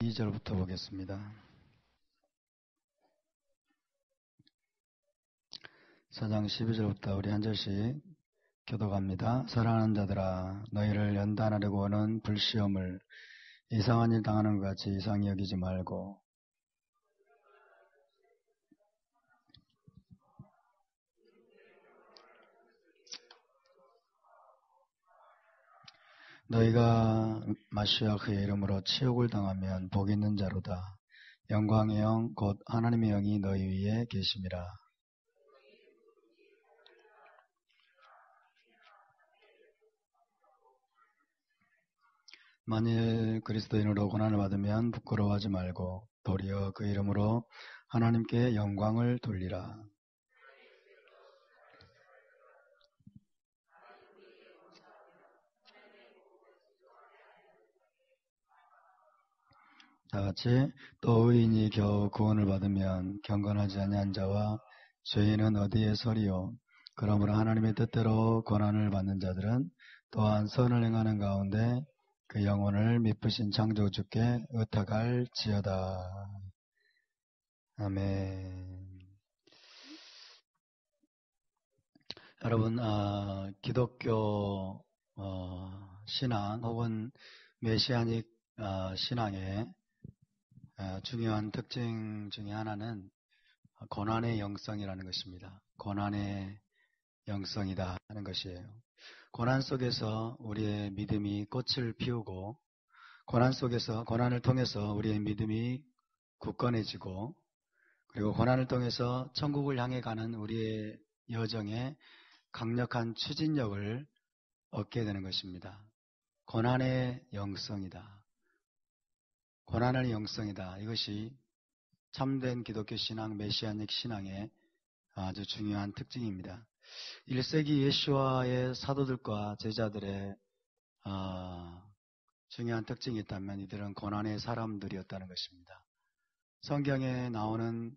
2절부터 보겠습니다. 4장 12절부터 우리 한 절씩 교독합니다. 사랑하는 자들아, 너희를 연단하려고 하는 불시험을 이상한 일 당하는 것 같이 이상히 여기지 말고 너희가 마시아 그의 이름으로 치욕을 당하면 복 있는 자로다. 영광의 영 곧 하나님의 영이 너희 위에 계심이라. 만일 그리스도인으로 고난을 받으면 부끄러워하지 말고 도리어 그 이름으로 하나님께 영광을 돌리라. 다같이 또 의인이 겨우 구원을 받으면 경건하지 아니한 자와 죄인은 어디에 서리요. 그러므로 하나님의 뜻대로 고난을 받는 자들은 또한 선을 행하는 가운데 그 영혼을 미쁘신 창조주께 의탁할지어다. 아멘. 여러분, 기독교 신앙 혹은 메시아닉 신앙의 중요한 특징 중에 하나는 고난의 영성이라는 것입니다. 고난의 영성이다 하는 것이에요. 고난 속에서 우리의 믿음이 꽃을 피우고 고난을 통해서 우리의 믿음이 굳건해지고 그리고 고난을 통해서 천국을 향해 가는 우리의 여정에 강력한 추진력을 얻게 되는 것입니다. 고난의 영성이다. 고난의 영성이다. 이것이 참된 기독교 신앙, 메시아닉 신앙의 아주 중요한 특징입니다. 1세기 예수와의 사도들과 제자들의 중요한 특징이 있다면 이들은 고난의 사람들이었다는 것입니다. 성경에 나오는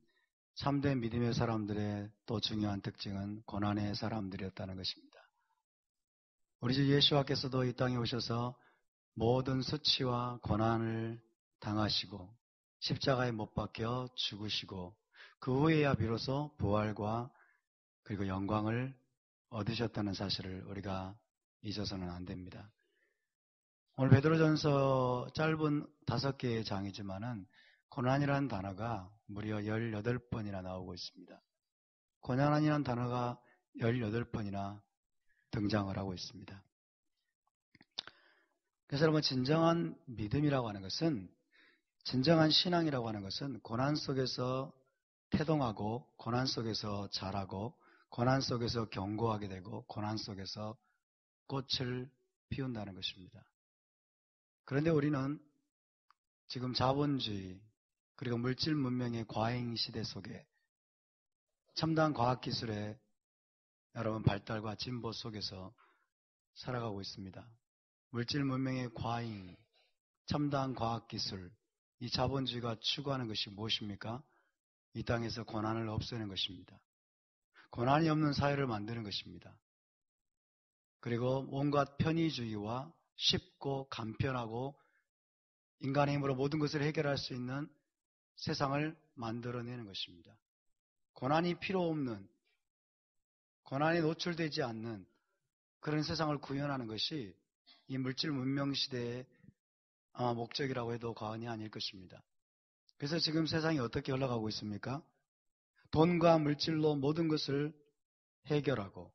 참된 믿음의 사람들의 또 중요한 특징은 고난의 사람들이었다는 것입니다. 우리 주 예수와께서도 이 땅에 오셔서 모든 수치와 고난을 당하시고 십자가에 못 박혀 죽으시고 그 후에야 비로소 부활과 그리고 영광을 얻으셨다는 사실을 우리가 잊어서는 안 됩니다. 오늘 베드로전서 짧은 5개의 장이지만은 고난이라는 단어가 무려 18번이나 나오고 있습니다. 고난이라는 단어가 18번이나 등장을 하고 있습니다. 그래서 여러분, 진정한 믿음이라고 하는 것은, 진정한 신앙이라고 하는 것은 고난 속에서 태동하고 고난 속에서 자라고 고난 속에서 견고하게 되고 고난 속에서 꽃을 피운다는 것입니다. 그런데 우리는 지금 자본주의 그리고 물질 문명의 과잉 시대 속에 첨단 과학기술의 여러분 발달과 진보 속에서 살아가고 있습니다. 물질 문명의 과잉, 첨단 과학기술, 이 자본주의가 추구하는 것이 무엇입니까? 이 땅에서 고난을 없애는 것입니다. 고난이 없는 사회를 만드는 것입니다. 그리고 온갖 편의주의와 쉽고 간편하고 인간의 힘으로 모든 것을 해결할 수 있는 세상을 만들어내는 것입니다. 고난이 필요 없는, 고난에 노출되지 않는 그런 세상을 구현하는 것이 이 물질 문명 시대의 아마 목적이라고 해도 과언이 아닐 것입니다. 그래서 지금 세상이 어떻게 흘러가고 있습니까? 돈과 물질로 모든 것을 해결하고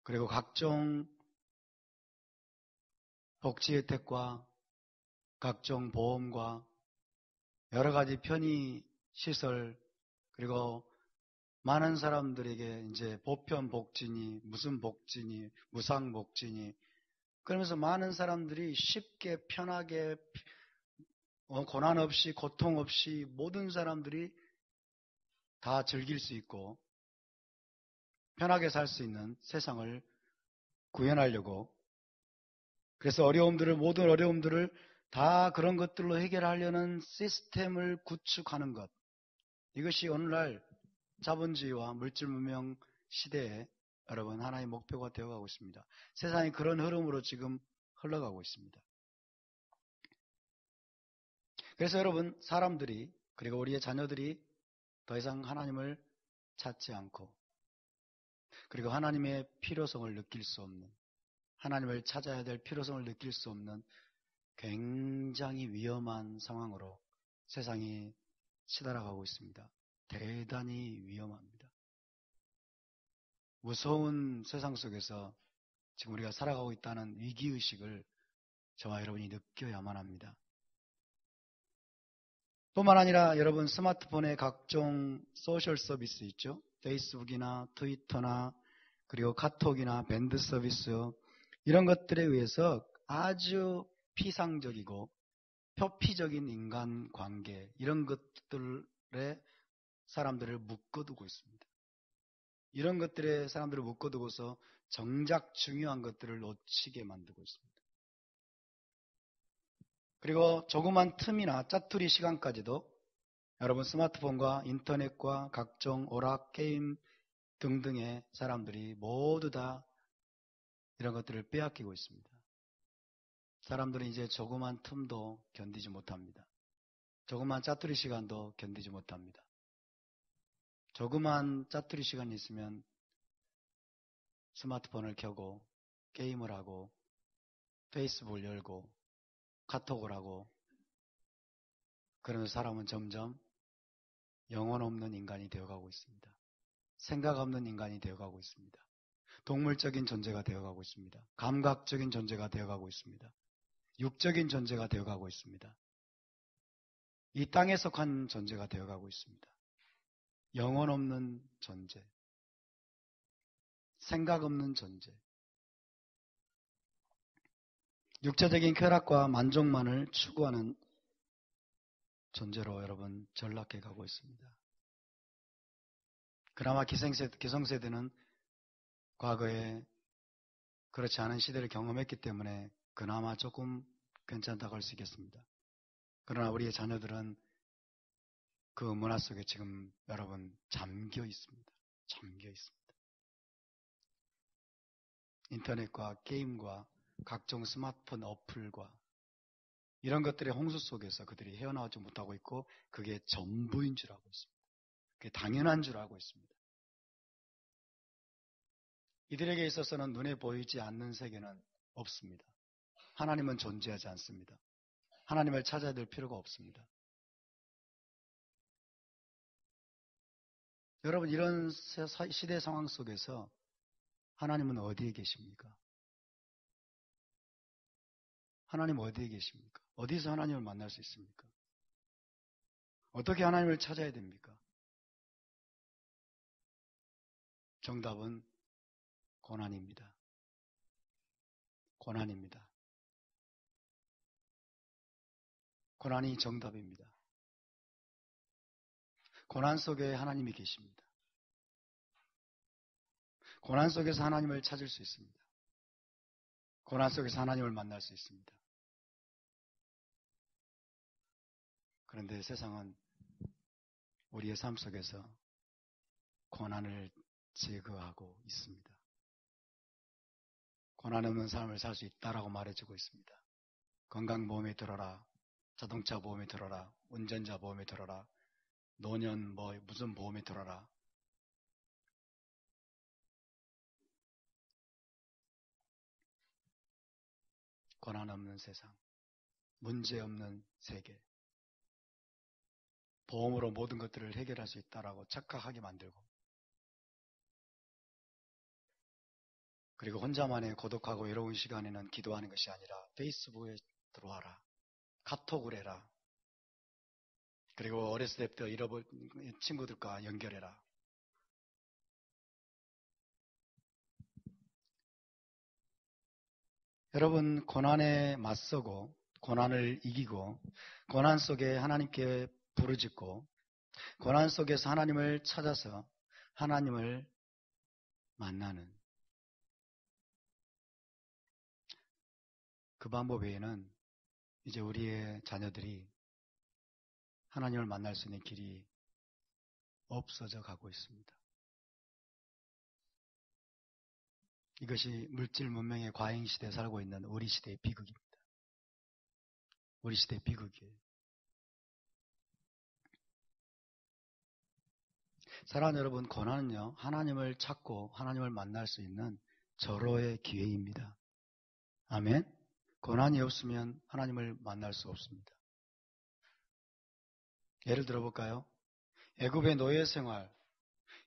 그리고 각종 복지 혜택과 각종 보험과 여러 가지 편의 시설 그리고 많은 사람들에게 이제 보편 복지니 무슨 복지니 무상 복지니 그러면서 많은 사람들이 쉽게 편하게 고난 없이 고통 없이 모든 사람들이 다 즐길 수 있고 편하게 살 수 있는 세상을 구현하려고 그래서 모든 어려움들을 다 그런 것들로 해결하려는 시스템을 구축하는 것. 이것이 오늘날 자본주의와 물질문명 시대에 여러분 하나의 목표가 되어가고 있습니다. 세상이 그런 흐름으로 지금 흘러가고 있습니다. 그래서 여러분, 사람들이 그리고 우리의 자녀들이 더 이상 하나님을 찾지 않고 그리고 하나님의 필요성을 느낄 수 없는, 하나님을 찾아야 될 필요성을 느낄 수 없는 굉장히 위험한 상황으로 세상이 치달아가고 있습니다. 대단히 위험합니다. 무서운 세상 속에서 지금 우리가 살아가고 있다는 위기의식을 저와 여러분이 느껴야만 합니다. 뿐만 아니라 여러분, 스마트폰에 각종 소셜 서비스 있죠? 페이스북이나 트위터나 그리고 카톡이나 밴드 서비스, 이런 것들에 의해서 아주 피상적이고 표피적인 인간관계, 이런 것들에 사람들을 묶어두고 있습니다. 이런 것들에 사람들을 묶어두고서 정작 중요한 것들을 놓치게 만들고 있습니다. 그리고 조그만 틈이나 짜투리 시간까지도 여러분, 스마트폰과 인터넷과 각종 오락, 게임 등등의 사람들이 모두 다 이런 것들을 빼앗기고 있습니다. 사람들은 이제 조그만 틈도 견디지 못합니다. 조그만 짜투리 시간도 견디지 못합니다. 조그만 짜투리 시간이 있으면 스마트폰을 켜고 게임을 하고 페이스북을 열고 카톡을 하고, 그러면서 사람은 점점 영혼 없는 인간이 되어가고 있습니다. 생각 없는 인간이 되어가고 있습니다. 동물적인 존재가 되어가고 있습니다. 감각적인 존재가 되어가고 있습니다. 육적인 존재가 되어가고 있습니다. 이 땅에 속한 존재가 되어가고 있습니다. 영혼 없는 존재, 생각 없는 존재, 육체적인 쾌락과 만족만을 추구하는 존재로 여러분 전락해 가고 있습니다. 그나마 기성세대는 과거에 그렇지 않은 시대를 경험했기 때문에 그나마 조금 괜찮다고 할 수 있겠습니다. 그러나 우리의 자녀들은 그 문화 속에 지금 여러분 잠겨 있습니다. 잠겨 있습니다. 인터넷과 게임과 각종 스마트폰 어플과 이런 것들의 홍수 속에서 그들이 헤어나오지 못하고 있고, 그게 전부인 줄 알고 있습니다. 그게 당연한 줄 알고 있습니다. 이들에게 있어서는 눈에 보이지 않는 세계는 없습니다. 하나님은 존재하지 않습니다. 하나님을 찾아야 될 필요가 없습니다. 여러분, 이런 시대 상황 속에서 하나님은 어디에 계십니까? 하나님 어디에 계십니까? 어디서 하나님을 만날 수 있습니까? 어떻게 하나님을 찾아야 됩니까? 정답은 고난입니다. 고난입니다. 고난이 정답입니다. 고난 속에 하나님이 계십니다. 고난 속에서 하나님을 찾을 수 있습니다. 고난 속에서 하나님을 만날 수 있습니다. 그런데 세상은 우리의 삶 속에서 고난을 제거하고 있습니다. 고난 없는 삶을 살 수 있다라고 말해주고 있습니다. 건강보험에 들어라, 자동차 보험에 들어라, 운전자 보험에 들어라, 노년 무슨 보험에 들어라. 고난 없는 세상, 문제 없는 세계, 보험으로 모든 것들을 해결할 수 있다라고 착각하게 만들고, 그리고 혼자만의 고독하고 외로운 시간에는 기도하는 것이 아니라 페이스북에 들어와라, 카톡을 해라, 그리고 어렸을 때부터 잃어버린 친구들과 연결해라. 여러분, 고난에 맞서고 고난을 이기고 고난 속에 하나님께 부르짖고 고난 속에서 하나님을 찾아서 하나님을 만나는 그 방법 외에는 이제 우리의 자녀들이 하나님을 만날 수 있는 길이 없어져 가고 있습니다. 이것이 물질 문명의 과잉 시대에 살고 있는 우리 시대의 비극입니다. 우리 시대의 비극이에요. 사랑하는 여러분, 고난은요, 하나님을 찾고 하나님을 만날 수 있는 절호의 기회입니다. 아멘? 고난이 없으면 하나님을 만날 수 없습니다. 예를 들어볼까요? 애굽의 노예 생활,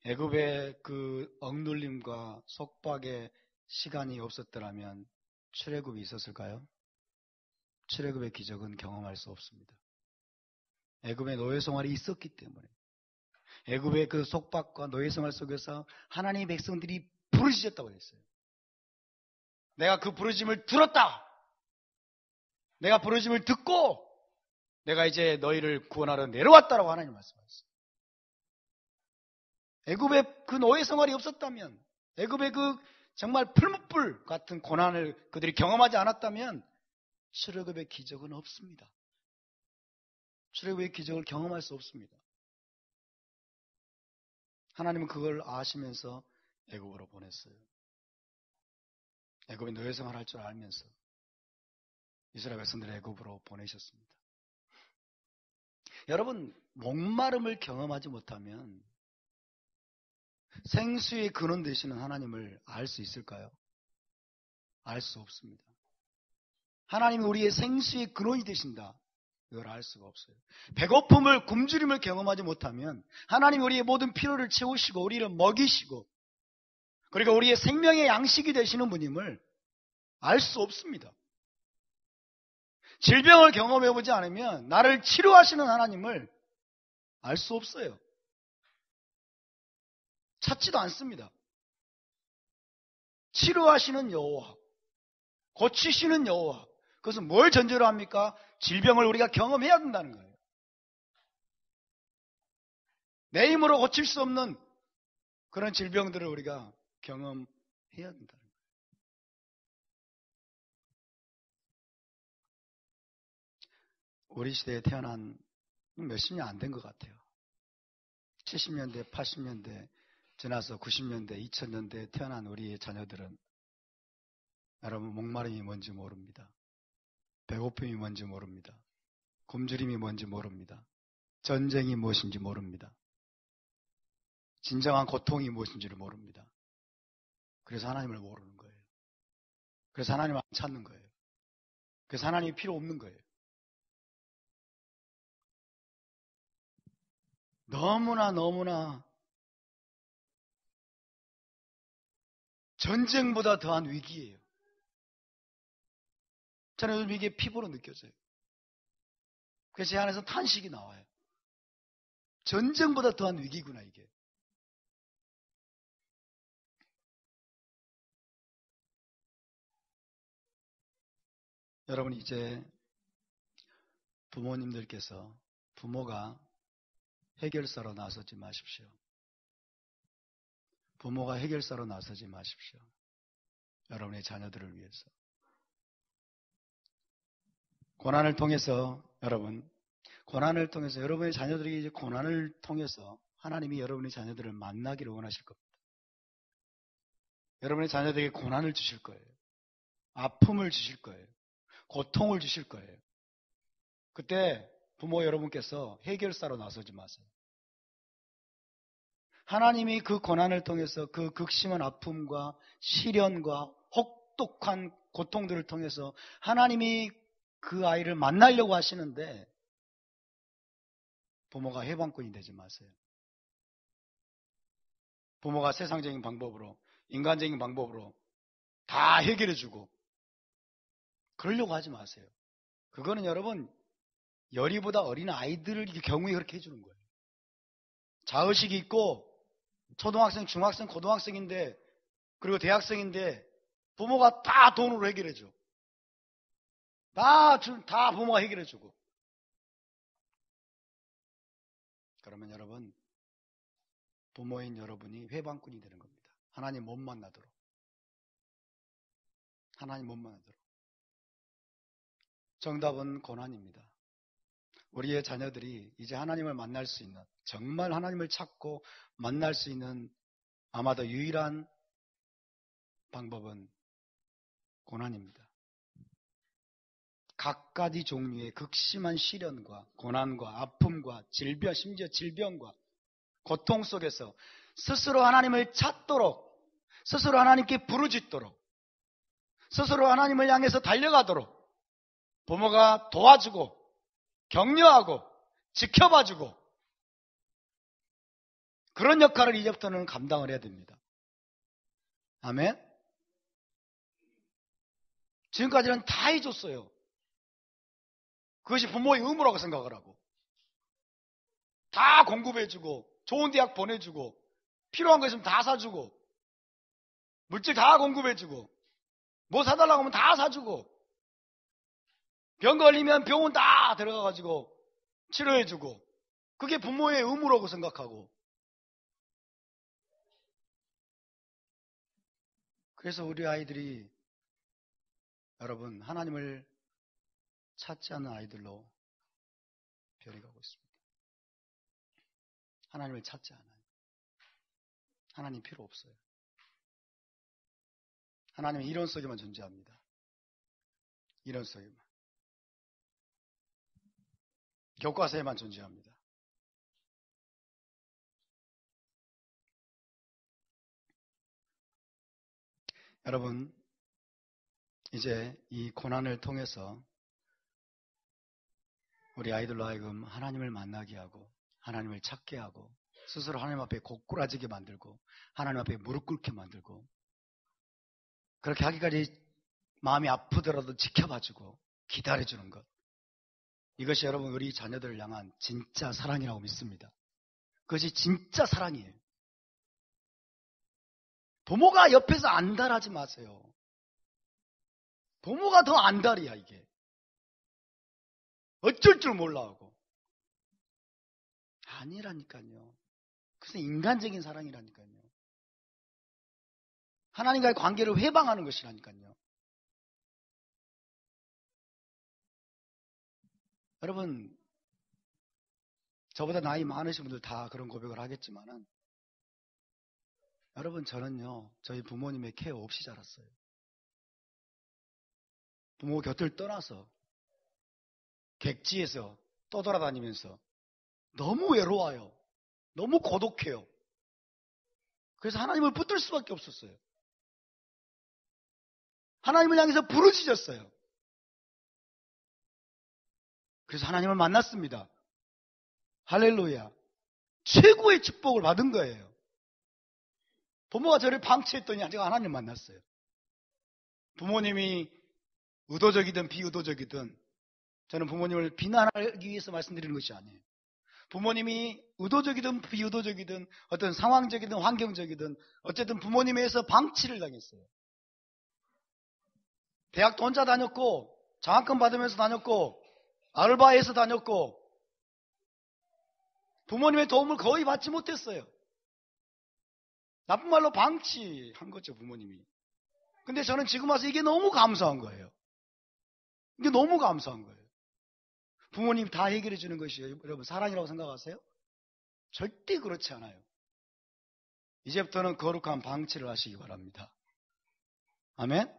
애굽의 그 억눌림과 속박의 시간이 없었더라면 출애굽이 있었을까요? 출애굽의 기적은 경험할 수 없습니다. 애굽의 노예 생활이 있었기 때문에, 애굽의 그 속박과 노예 생활 속에서 하나님의 백성들이 부르짖었다고 했어요. 내가 그 부르짖음을 들었다. 내가 부르짖음을 듣고 내가 이제 너희를 구원하러 내려왔다라고 하나님 말씀하셨어요. 애굽의 그 노예 생활이 없었다면, 애굽의 그 정말 풀무불 같은 고난을 그들이 경험하지 않았다면 출애굽의 기적은 없습니다. 출애굽의 기적을 경험할 수 없습니다. 하나님은 그걸 아시면서 애굽으로 보냈어요. 애굽의 노예 생활을 할 줄 알면서 이스라엘 백성들을 애굽으로 보내셨습니다. 여러분, 목마름을 경험하지 못하면 생수의 근원 되시는 하나님을 알 수 있을까요? 알 수 없습니다. 하나님이 우리의 생수의 근원이 되신다. 이걸 알 수가 없어요. 배고픔을, 굶주림을 경험하지 못하면 하나님이 우리의 모든 필요를 채우시고 우리를 먹이시고 그리고 우리의 생명의 양식이 되시는 분임을 알 수 없습니다. 질병을 경험해보지 않으면 나를 치료하시는 하나님을 알 수 없어요. 찾지도 않습니다. 치료하시는 여호와, 고치시는 여호와, 그것은 뭘 전제로 합니까? 질병을 우리가 경험해야 된다는 거예요. 내 힘으로 고칠 수 없는 그런 질병들을 우리가 경험해야 된다는 거예요. 우리 시대에 태어난 몇십 년 안 된 것 같아요. 70년대, 80년대 지나서 90년대, 2000년대에 태어난 우리의 자녀들은 여러분 목마름이 뭔지 모릅니다. 배고픔이 뭔지 모릅니다. 굶주림이 뭔지 모릅니다. 전쟁이 무엇인지 모릅니다. 진정한 고통이 무엇인지를 모릅니다. 그래서 하나님을 모르는 거예요. 그래서 하나님을 안 찾는 거예요. 그래서 하나님이 필요 없는 거예요. 너무나 전쟁보다 더한 위기예요. 저는 요즘 이게 피부로 느껴져요. 그래서 제 안에서 탄식이 나와요. 전쟁보다 더한 위기구나 이게. 여러분 이제 부모님들께서 부모가 해결사로 나서지 마십시오. 부모가 해결사로 나서지 마십시오. 여러분의 자녀들을 위해서. 고난을 통해서 고난을 통해서 여러분의 자녀들이 이제 고난을 통해서 하나님이 여러분의 자녀들을 만나기를 원하실 겁니다. 여러분의 자녀들에게 고난을 주실 거예요. 아픔을 주실 거예요. 고통을 주실 거예요. 그때 부모 여러분께서 해결사로 나서지 마세요. 하나님이 그 고난을 통해서 그 극심한 아픔과 시련과 혹독한 고통들을 통해서 하나님이 그 아이를 만나려고 하시는데 부모가 해방꾼이 되지 마세요. 부모가 세상적인 방법으로, 인간적인 방법으로 다 해결해주고 그러려고 하지 마세요. 그거는 여러분 열이보다 어린 아이들 경우에 그렇게 해주는 거예요. 자의식이 있고 초등학생, 중학생, 고등학생인데 그리고 대학생인데 부모가 다 돈으로 해결해줘. 다 부모가 해결해주고. 그러면 여러분 부모인 여러분이 회방꾼이 되는 겁니다. 하나님 못 만나도록. 하나님 못 만나도록. 정답은 고난입니다. 우리의 자녀들이 이제 하나님을 만날 수 있는, 정말 하나님을 찾고 만날 수 있는 아마도 유일한 방법은 고난입니다. 각가지 종류의 극심한 시련과 고난과 아픔과 질병, 심지어 질병과 고통 속에서 스스로 하나님을 찾도록, 스스로 하나님께 부르짖도록, 스스로 하나님을 향해서 달려가도록 부모가 도와주고 격려하고 지켜봐주고 그런 역할을 이제부터는 감당을 해야 됩니다. 아멘? 지금까지는 다 해줬어요. 그것이 부모의 의무라고 생각을 하고 다 공급해주고 좋은 대학 보내주고 필요한 거 있으면 다 사주고 물질 다 공급해주고 뭐 사달라고 하면 다 사주고 병 걸리면 병원 다 들어가가지고 치료해주고 그게 부모의 의무라고 생각하고 그래서 우리 아이들이 여러분 하나님을 찾지 않는 아이들로 변해가고 있습니다. 하나님을 찾지 않아요. 하나님 필요 없어요. 하나님은 이론 속에만 존재합니다. 이론 속에만. 교과서에만 존재합니다. 여러분, 이제 이 고난을 통해서 우리 아이들로 하여금 하나님을 만나게 하고 하나님을 찾게 하고 스스로 하나님 앞에 고꾸라지게 만들고 하나님 앞에 무릎 꿇게 만들고 그렇게 하기까지 마음이 아프더라도 지켜봐주고 기다려주는 것, 이것이 여러분 우리 자녀들을 향한 진짜 사랑이라고 믿습니다. 그것이 진짜 사랑이에요. 부모가 옆에서 안달하지 마세요. 부모가 더 안달이야 이게. 어쩔 줄 몰라 하고. 아니라니까요. 그것은 인간적인 사랑이라니까요. 하나님과의 관계를 회방하는 것이라니까요. 여러분, 저보다 나이 많으신 분들 다 그런 고백을 하겠지만은 여러분 저는요 저희 부모님의 케어 없이 자랐어요. 부모 곁을 떠나서 객지에서 떠돌아다니면서 너무 외로워요. 너무 고독해요. 그래서 하나님을 붙들 수밖에 없었어요. 하나님을 향해서 부르짖었어요. 그래서 하나님을 만났습니다. 할렐루야. 최고의 축복을 받은 거예요. 부모가 저를 방치했더니 제가 하나님 만났어요. 부모님이 의도적이든 비의도적이든 저는 부모님을 비난하기 위해서 말씀드리는 것이 아니에요. 부모님이 의도적이든 비의도적이든 어떤 상황적이든 환경적이든 어쨌든 부모님에 의해서 방치를 당했어요. 대학도 혼자 다녔고 장학금 받으면서 다녔고 아르바이트에서 다녔고 부모님의 도움을 거의 받지 못했어요. 나쁜 말로 방치한 거죠, 부모님이. 근데 저는 지금 와서 이게 너무 감사한 거예요. 이게 너무 감사한 거예요. 부모님 다 해결해 주는 것이에요. 여러분 사랑이라고 생각하세요? 절대 그렇지 않아요. 이제부터는 거룩한 방치를 하시기 바랍니다. 아멘?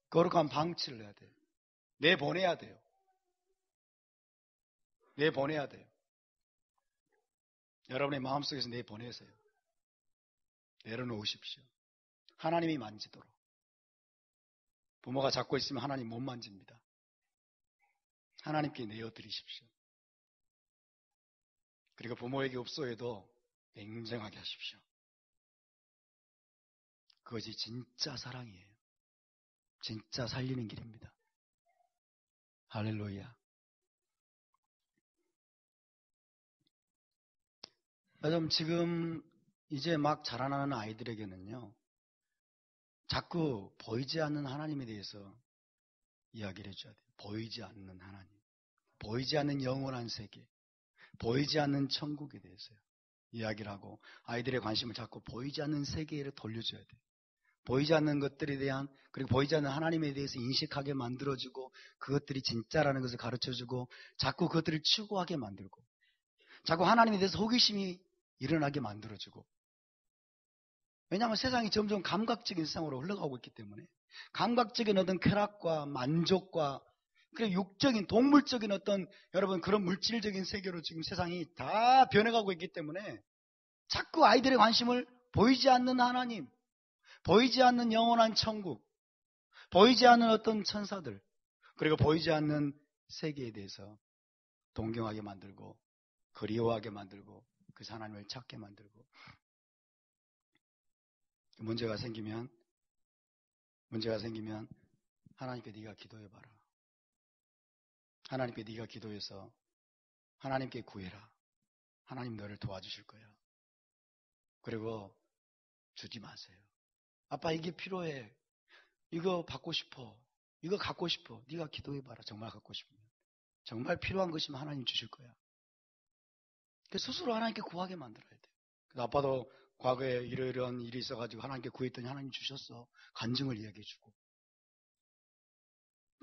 거룩한 방치를 해야 돼요. 내보내야 돼요. 내보내야 돼요. 여러분의 마음속에서 내보내세요. 내려놓으십시오. 하나님이 만지도록. 부모가 잡고 있으면 하나님 못 만집니다. 하나님께 내어드리십시오. 그리고 부모에게 없소해도 냉정하게 하십시오. 그것이 진짜 사랑이에요. 진짜 살리는 길입니다. 할렐루야. 여러분 지금 이제 막 자라나는 아이들에게는요. 자꾸 보이지 않는 하나님에 대해서 이야기를 해줘야 돼요. 보이지 않는 하나님. 보이지 않는 영원한 세계. 보이지 않는 천국에 대해서요. 이야기를 하고 아이들의 관심을 자꾸 보이지 않는 세계로 돌려줘야 돼요. 보이지 않는 것들에 대한 그리고 보이지 않는 하나님에 대해서 인식하게 만들어주고 그것들이 진짜라는 것을 가르쳐주고 자꾸 그것들을 추구하게 만들고 자꾸 하나님에 대해서 호기심이 일어나게 만들어주고 왜냐하면 세상이 점점 감각적인 세상으로 흘러가고 있기 때문에 감각적인 어떤 쾌락과 만족과 그리고 육적인 동물적인 어떤 여러분 그런 물질적인 세계로 지금 세상이 다 변해가고 있기 때문에 자꾸 아이들의 관심을 보이지 않는 하나님, 보이지 않는 영원한 천국, 보이지 않는 어떤 천사들, 그리고 보이지 않는 세계에 대해서 동경하게 만들고 그리워하게 만들고 그 하나님을 찾게 만들고, 문제가 생기면 하나님께 네가 기도해봐라. 하나님께 네가 기도해서 하나님께 구해라. 하나님 너를 도와주실 거야. 그리고 주지 마세요. 아빠 이게 필요해. 이거 받고 싶어. 이거 갖고 싶어. 네가 기도해봐라. 정말 갖고 싶으면. 정말 필요한 것이면 하나님 주실 거야. 스스로 하나님께 구하게 만들어야 돼. 아빠도 과거에 이런 일이 있어가지고 하나님께 구했더니 하나님 주셨어. 간증을 이야기해주고.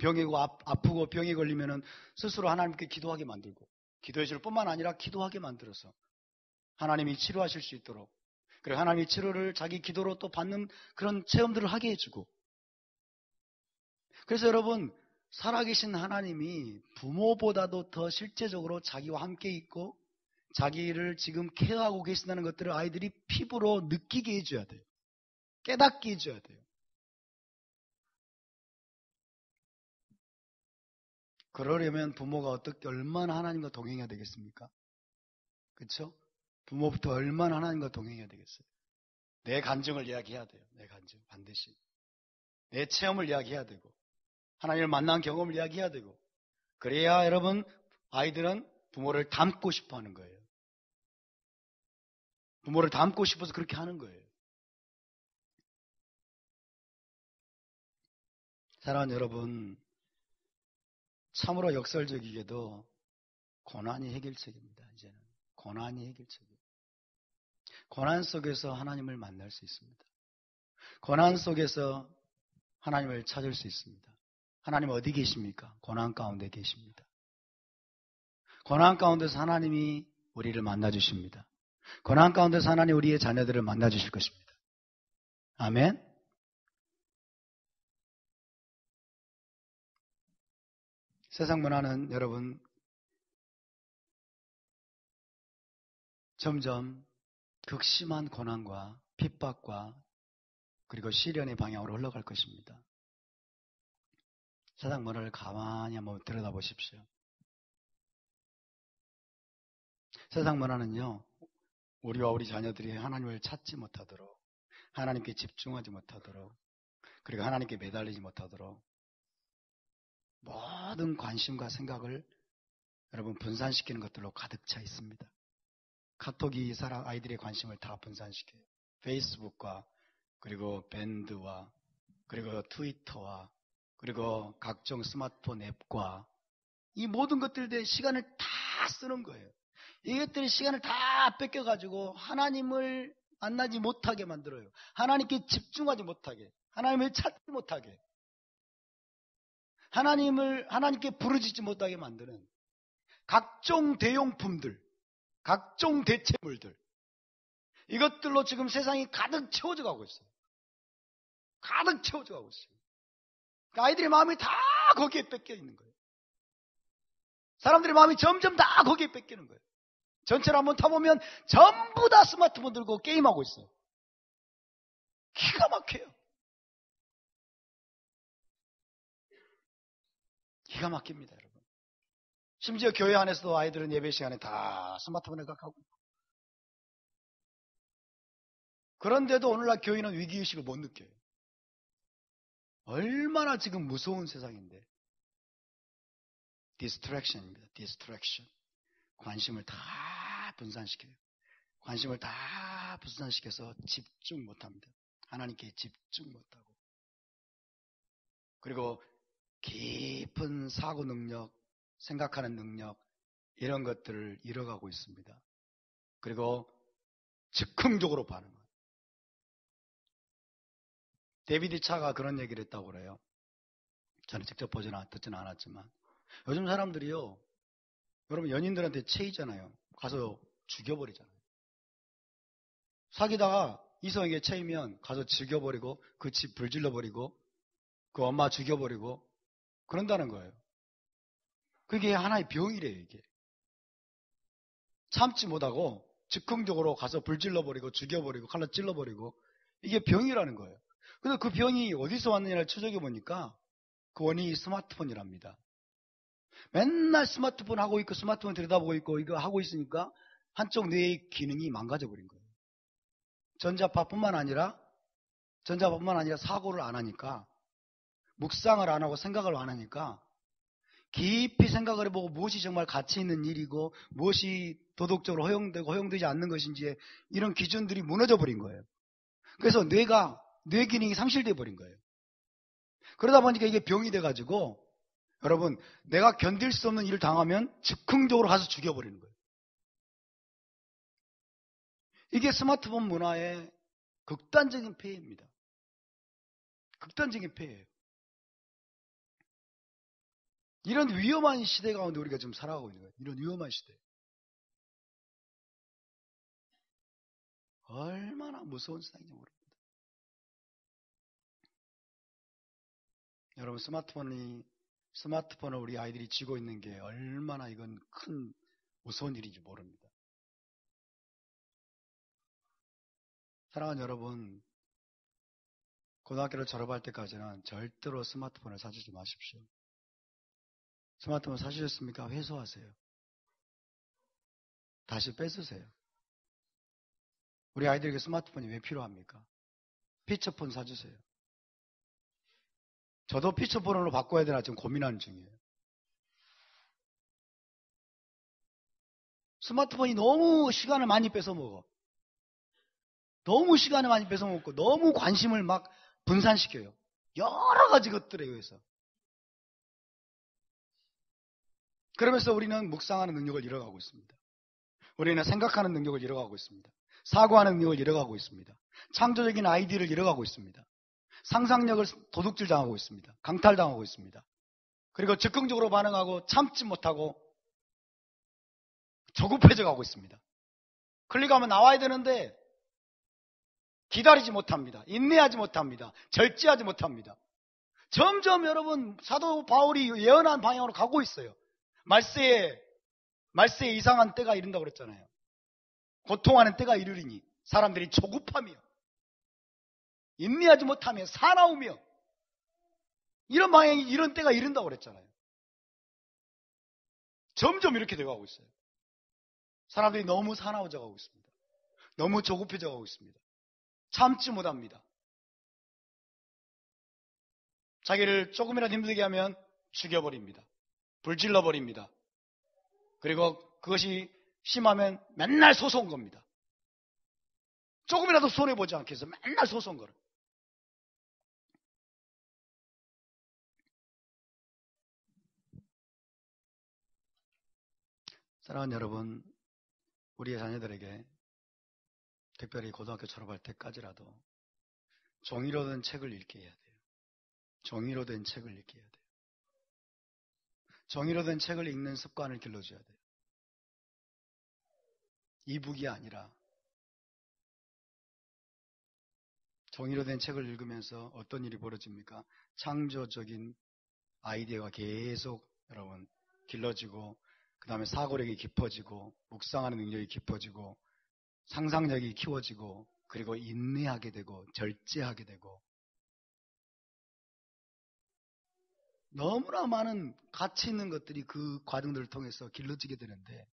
병이고 아프고 병에 걸리면은 스스로 하나님께 기도하게 만들고, 기도해줄 뿐만 아니라 기도하게 만들어서 하나님이 치료하실 수 있도록, 그리고 하나님이 치료를 자기 기도로 또 받는 그런 체험들을 하게 해주고. 그래서 여러분, 살아계신 하나님이 부모보다도 더 실제적으로 자기와 함께 있고 자기를 지금 케어하고 계신다는 것들을 아이들이 피부로 느끼게 해줘야 돼요. 깨닫게 해줘야 돼요. 그러려면 부모가 얼마나 하나님과 동행해야 되겠습니까? 그렇죠? 부모부터 얼마나 하나님과 동행해야 되겠어요? 내 간증을 이야기해야 돼요. 내 간증 반드시. 내 체험을 이야기해야 되고, 하나님을 만난 경험을 이야기해야 되고, 그래야 여러분, 아이들은 부모를 닮고 싶어 하는 거예요. 부모를 닮고 싶어서 그렇게 하는 거예요. 사랑하는 여러분, 참으로 역설적이게도 고난이 해결책입니다. 이제는 고난이 해결책이에요. 고난 속에서 하나님을 만날 수 있습니다. 고난 속에서 하나님을 찾을 수 있습니다. 하나님 어디 계십니까? 고난 가운데 계십니다. 고난 가운데서 하나님이 우리를 만나주십니다. 고난 가운데서 하나님 우리의 자녀들을 만나주실 것입니다. 아멘. 세상 문화는 여러분 점점 극심한 고난과 핍박과 그리고 시련의 방향으로 흘러갈 것입니다. 세상 문화를 가만히 한번 들여다보십시오. 세상 문화는요, 우리와 우리 자녀들이 하나님을 찾지 못하도록, 하나님께 집중하지 못하도록, 그리고 하나님께 매달리지 못하도록 모든 관심과 생각을 여러분 분산시키는 것들로 가득 차 있습니다. 카톡이 아이들의 관심을 다 분산시켜요. 페이스북과 그리고 밴드와 그리고 트위터와 그리고 각종 스마트폰 앱과 이 모든 것들에 시간을 다 쓰는 거예요. 이것들이 시간을 다 뺏겨가지고 하나님을 만나지 못하게 만들어요. 하나님께 집중하지 못하게, 하나님을 찾지 못하게, 하나님께 부르짖지 못하게 만드는 각종 대용품들, 각종 대체물들, 이것들로 지금 세상이 가득 채워져 가고 있어요. 가득 채워져 가고 있어요. 그러니까 아이들의 마음이 다 거기에 뺏겨 있는 거예요. 사람들의 마음이 점점 다 거기에 뺏기는 거예요. 전체를 한번 타보면 전부 다 스마트폰 들고 게임하고 있어요. 기가 막혀요. 기가 막힙니다, 여러분. 심지어 교회 안에서도 아이들은 예배 시간에 다 스마트폰에 각하고 있고. 그런데도 오늘날 교인은 위기의식을 못 느껴요. 얼마나 지금 무서운 세상인데. 디스트랙션입니다. 디스트랙션. 관심을 다 분산시켜요. 관심을 다 분산시켜서 집중 못합니다. 하나님께 집중 못하고. 그리고 깊은 사고 능력, 생각하는 능력, 이런 것들을 잃어가고 있습니다. 그리고 즉흥적으로 반응합니다. 데이비드 차가 그런 얘기를 했다고 그래요. 저는 직접 듣지는 않았지만 요즘 사람들이요, 여러분 연인들한테 체이잖아요. 가서 죽여버리잖아요. 사귀다가 이성에게 체이면 가서 죽여버리고 그 집 불질러버리고 그 엄마 죽여버리고 그런다는 거예요. 그게 하나의 병이래요. 이게 참지 못하고 즉흥적으로 가서 불 질러버리고 죽여버리고 칼로 찔러버리고 이게 병이라는 거예요. 그래서 그 병이 어디서 왔느냐를 추적해 보니까 그 원인이 스마트폰이랍니다. 맨날 스마트폰 하고 있고 스마트폰 들여다보고 있고 이거 하고 있으니까 한쪽 뇌의 기능이 망가져 버린 거예요. 전자파뿐만 아니라 사고를 안 하니까, 묵상을 안 하고 생각을 안 하니까 깊이 생각을 해보고 무엇이 정말 가치 있는 일이고 무엇이 도덕적으로 허용되고 허용되지 않는 것인지 이런 기준들이 무너져 버린 거예요. 그래서 뇌 기능이 상실돼 버린 거예요. 그러다 보니까 이게 병이 돼가지고 여러분, 내가 견딜 수 없는 일을 당하면 즉흥적으로 가서 죽여버리는 거예요. 이게 스마트폰 문화의 극단적인 폐해입니다. 극단적인 폐해예요. 이런 위험한 시대 가운데 우리가 지금 살아가고 있는 거예요. 이런 위험한 시대. 얼마나 무서운 세상인지 모릅니다. 여러분, 스마트폰을 우리 아이들이 쥐고 있는 게 얼마나 이건 큰 무서운 일인지 모릅니다. 사랑하는 여러분, 고등학교를 졸업할 때까지는 절대로 스마트폰을 사주지 마십시오. 스마트폰 사주셨습니까? 회수하세요. 다시 뺏으세요. 우리 아이들에게 스마트폰이 왜 필요합니까? 피처폰 사주세요. 저도 피처폰으로 바꿔야 되나 지금 고민하는 중이에요. 스마트폰이 너무 시간을 많이 뺏어먹어. 너무 시간을 많이 뺏어먹고 너무 관심을 막 분산시켜요. 여러 가지 것들에 의해서. 그러면서 우리는 묵상하는 능력을 잃어가고 있습니다. 우리는 생각하는 능력을 잃어가고 있습니다. 사고하는 능력을 잃어가고 있습니다. 창조적인 아이디어를 잃어가고 있습니다. 상상력을 도둑질 당하고 있습니다. 강탈당하고 있습니다. 그리고 즉흥적으로 반응하고 참지 못하고 조급해져 가고 있습니다. 클릭하면 나와야 되는데 기다리지 못합니다. 인내하지 못합니다. 절제하지 못합니다. 점점 여러분 사도 바울이 예언한 방향으로 가고 있어요. 말세에 이상한 때가 이른다고 그랬잖아요. 고통하는 때가 이르리니 사람들이 조급하며 인내하지 못하며 사나우며 이런 때가 이른다고 그랬잖아요. 점점 이렇게 되어가고 있어요. 사람들이 너무 사나워져 가고 있습니다. 너무 조급해져 가고 있습니다. 참지 못합니다. 자기를 조금이라도 힘들게 하면 죽여버립니다. 불질러버립니다. 그리고 그것이 심하면 맨날 소송 겁니다. 조금이라도 손해보지 않게 해서 맨날 소송 걸어요. 사랑하는 여러분, 우리의 자녀들에게 특별히 고등학교 졸업할 때까지라도 종이로 된 책을 읽게 해야 돼요. 종이로 된 책을 읽게 해야 돼요. 종이로 된 책을 읽는 습관을 길러줘야 돼요. 이북이 아니라 종이로 된 책을 읽으면서 어떤 일이 벌어집니까? 창조적인 아이디어가 계속 여러분 길러지고 그 다음에 사고력이 깊어지고 묵상하는 능력이 깊어지고 상상력이 키워지고 그리고 인내하게 되고 절제하게 되고 너무나 많은 가치 있는 것들이 그 과정들을 통해서 길러지게 되는데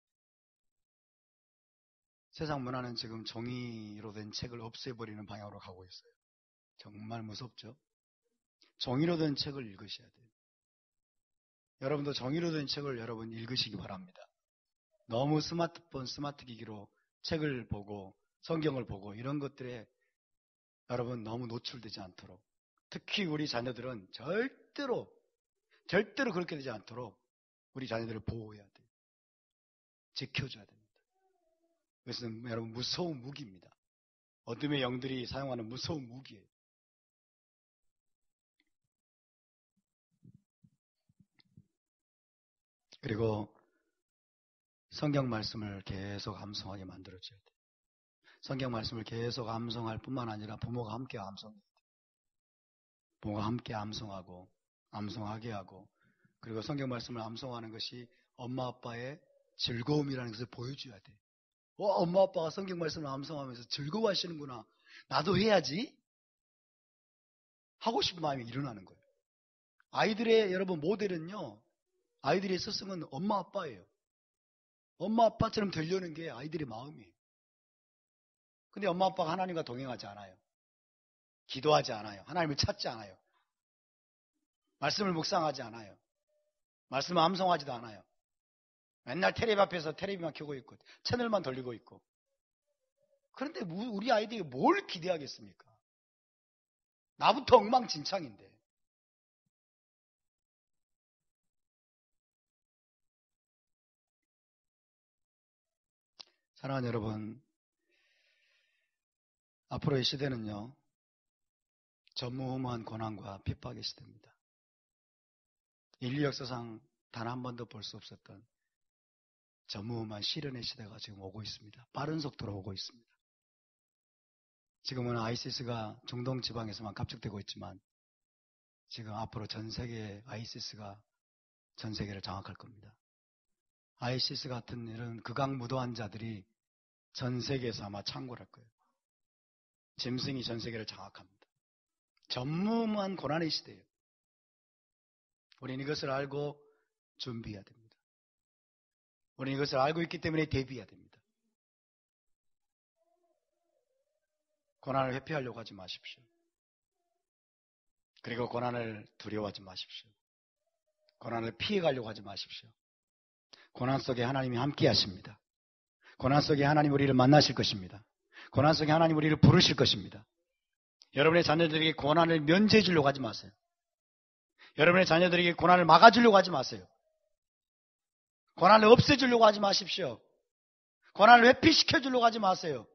세상 문화는 지금 종이로 된 책을 없애버리는 방향으로 가고 있어요. 정말 무섭죠? 종이로 된 책을 읽으셔야 돼요. 여러분도 종이로 된 책을 여러분 읽으시기 바랍니다. 너무 스마트 기기로 책을 보고 성경을 보고 이런 것들에 여러분 너무 노출되지 않도록 특히 우리 자녀들은 절대로 그렇게 되지 않도록 우리 자녀들을 보호해야 돼요. 지켜줘야 됩니다. 그것은 여러분 무서운 무기입니다. 어둠의 영들이 사용하는 무서운 무기예요. 그리고 성경 말씀을 계속 암송하게 만들어줘야 돼요. 성경 말씀을 계속 암송할 뿐만 아니라 부모가 함께 암송해야 돼요. 부모가 함께 암송하고 암송하게 하고 그리고 성경 말씀을 암송하는 것이 엄마 아빠의 즐거움이라는 것을 보여줘야 돼요. 엄마 아빠가 성경 말씀을 암송하면서 즐거워하시는구나. 나도 해야지. 하고 싶은 마음이 일어나는 거예요. 아이들의 여러분 모델은요. 아이들의 스승은 엄마 아빠예요. 엄마 아빠처럼 되려는 게 아이들의 마음이에요. 근데 엄마 아빠가 하나님과 동행하지 않아요. 기도하지 않아요. 하나님을 찾지 않아요. 말씀을 묵상하지 않아요. 말씀을 암송하지도 않아요. 맨날 텔레비 앞에서 텔레비만 켜고 있고 채널만 돌리고 있고. 그런데 우리 아이들이 뭘 기대하겠습니까? 나부터 엉망진창인데. 사랑하는 여러분, 앞으로의 시대는요, 전무후무한 고난과 핍박의 시대입니다. 인류 역사상 단 한 번도 볼 수 없었던 전무후무한 시련의 시대가 지금 오고 있습니다. 빠른 속도로 오고 있습니다. 지금은 아이시스가 중동 지방에서만 갑축되고 있지만 지금 앞으로 전 세계의 아이시스가 전 세계를 장악할 겁니다. 아이시스 같은 이런 극악무도한 자들이 전 세계에서 아마 창궐할 거예요. 짐승이 전 세계를 장악합니다. 전무후무한 고난의 시대예요. 우리는 이것을 알고 준비해야 됩니다. 우리는 이것을 알고 있기 때문에 대비해야 됩니다. 고난을 회피하려고 하지 마십시오. 그리고 고난을 두려워하지 마십시오. 고난을 피해가려고 하지 마십시오. 고난 속에 하나님이 함께 하십니다. 고난 속에 하나님 우리를 만나실 것입니다. 고난 속에 하나님 우리를 부르실 것입니다. 여러분의 자녀들에게 고난을 면제해 주려고 하지 마세요. 여러분의 자녀들에게 고난을 막아주려고 하지 마세요. 고난을 없애주려고 하지 마십시오. 고난을 회피시켜 주려고 하지 마세요.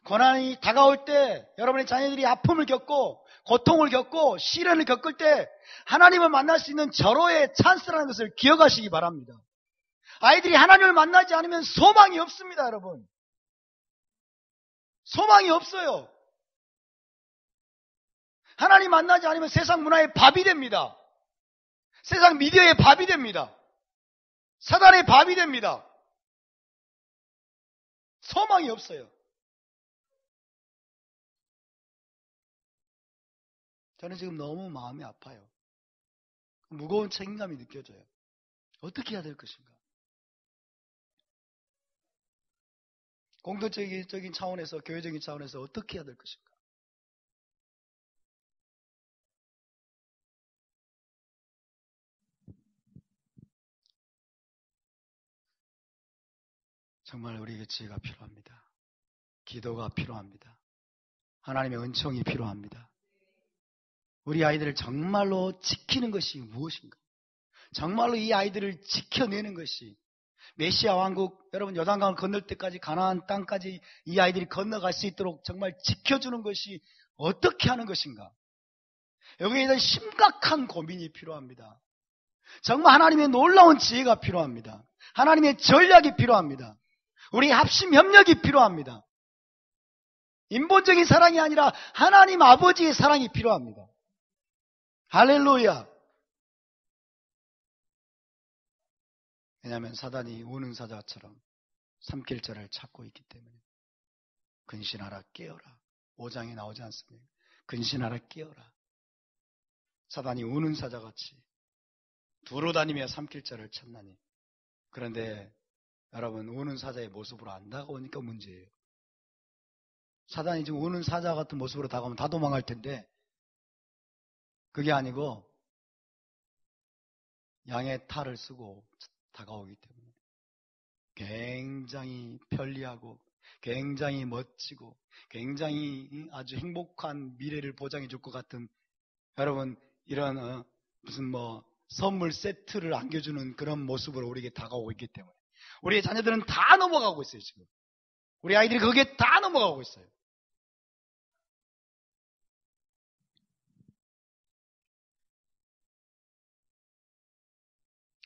고난이 다가올 때 여러분의 자녀들이 아픔을 겪고 고통을 겪고 시련을 겪을 때 하나님을 만날 수 있는 절호의 찬스라는 것을 기억하시기 바랍니다. 아이들이 하나님을 만나지 않으면 소망이 없습니다, 여러분. 소망이 없어요. 하나님 만나지 않으면 세상 문화의 밥이 됩니다. 세상 미디어의 밥이 됩니다. 사단의 밥이 됩니다. 소망이 없어요. 저는 지금 너무 마음이 아파요. 무거운 책임감이 느껴져요. 어떻게 해야 될 것인가? 공동적인 차원에서, 교회적인 차원에서 어떻게 해야 될 것인가? 정말 우리에게 지혜가 필요합니다. 기도가 필요합니다. 하나님의 은총이 필요합니다. 우리 아이들을 정말로 지키는 것이 무엇인가? 정말로 이 아이들을 지켜내는 것이 메시아 왕국, 여러분 요단강을 건널 때까지 가나안 땅까지 이 아이들이 건너갈 수 있도록 정말 지켜주는 것이 어떻게 하는 것인가? 여기에 대한 심각한 고민이 필요합니다. 정말 하나님의 놀라운 지혜가 필요합니다. 하나님의 전략이 필요합니다. 우리 합심 협력이 필요합니다. 인본적인 사랑이 아니라 하나님 아버지의 사랑이 필요합니다. 할렐루야. 왜냐하면 사단이 우는 사자처럼 삼킬 자를 찾고 있기 때문에 근신하라 깨어라. 5장에 나오지 않습니까? 근신하라 깨어라. 사단이 우는 사자같이 두루 다니며 삼킬 자를 찾나니. 그런데 여러분 우는 사자의 모습으로 안 다가오니까 문제예요. 사단이 지금 우는 사자 같은 모습으로 다가오면 다 도망갈 텐데 그게 아니고 양의 탈을 쓰고 다가오기 때문에 굉장히 편리하고 굉장히 멋지고 굉장히 아주 행복한 미래를 보장해 줄 것 같은 여러분 이런 무슨 선물 세트를 안겨주는 그런 모습으로 우리에게 다가오고 있기 때문에 우리의 자녀들은 다 넘어가고 있어요. 지금 우리 아이들이 거기에 다 넘어가고 있어요.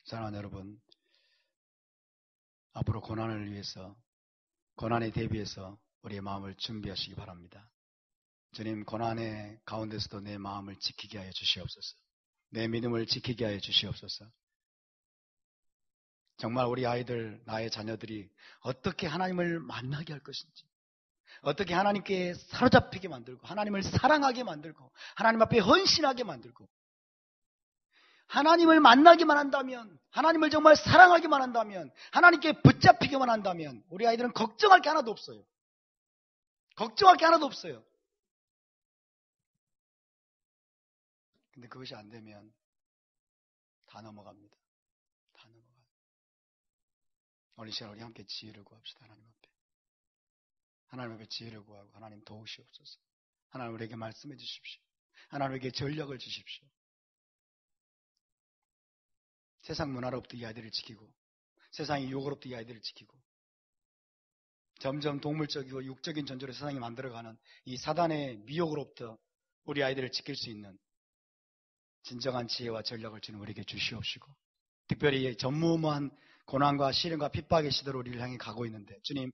사랑하는 여러분, 앞으로 고난을 위해서 고난에 대비해서 우리의 마음을 준비하시기 바랍니다. 주님, 고난의 가운데서도 내 마음을 지키게 하여 주시옵소서. 내 믿음을 지키게 하여 주시옵소서. 정말 우리 아이들, 나의 자녀들이 어떻게 하나님을 만나게 할 것인지, 어떻게 하나님께 사로잡히게 만들고, 하나님을 사랑하게 만들고, 하나님 앞에 헌신하게 만들고, 하나님을 만나기만 한다면, 하나님을 정말 사랑하기만 한다면, 하나님께 붙잡히기만 한다면 우리 아이들은 걱정할 게 하나도 없어요. 걱정할 게 하나도 없어요. 근데 그것이 안 되면 다 넘어갑니다. 다 넘어가요. 오늘 이 시간 우리 함께 지혜를 구합시다. 하나님 앞에. 하나님 앞에 지혜를 구하고 하나님 도우시옵소서. 하나님 우리에게 말씀해 주십시오. 하나님 우리에게 전력을 주십시오. 세상 문화로부터 이 아이들을 지키고, 세상의 유혹으로부터 이 아이들을 지키고, 점점 동물적이고 육적인 존재로 세상이 만들어가는 이 사단의 미혹으로부터 우리 아이들을 지킬 수 있는 진정한 지혜와 전략을 주는 우리에게 주시옵시고, 특별히 전무후무한 고난과 시련과 핍박의 시대로 우리를 향해 가고 있는데, 주님,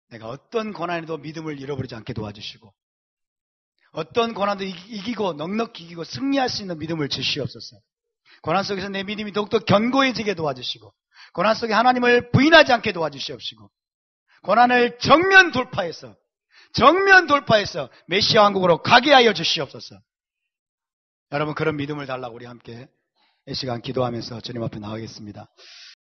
내가 어떤 고난에도 믿음을 잃어버리지 않게 도와주시고, 어떤 고난도 이기고 넉넉히 이기고 승리할 수 있는 믿음을 주시옵소서. 고난 속에서 내 믿음이 더욱더 견고해지게 도와주시고, 고난 속에 하나님을 부인하지 않게 도와주시옵시고, 고난을 정면 돌파해서 메시아 왕국으로 가게 하여 주시옵소서. 여러분, 그런 믿음을 달라고 우리 함께 이 시간 기도하면서 주님 앞에 나가겠습니다.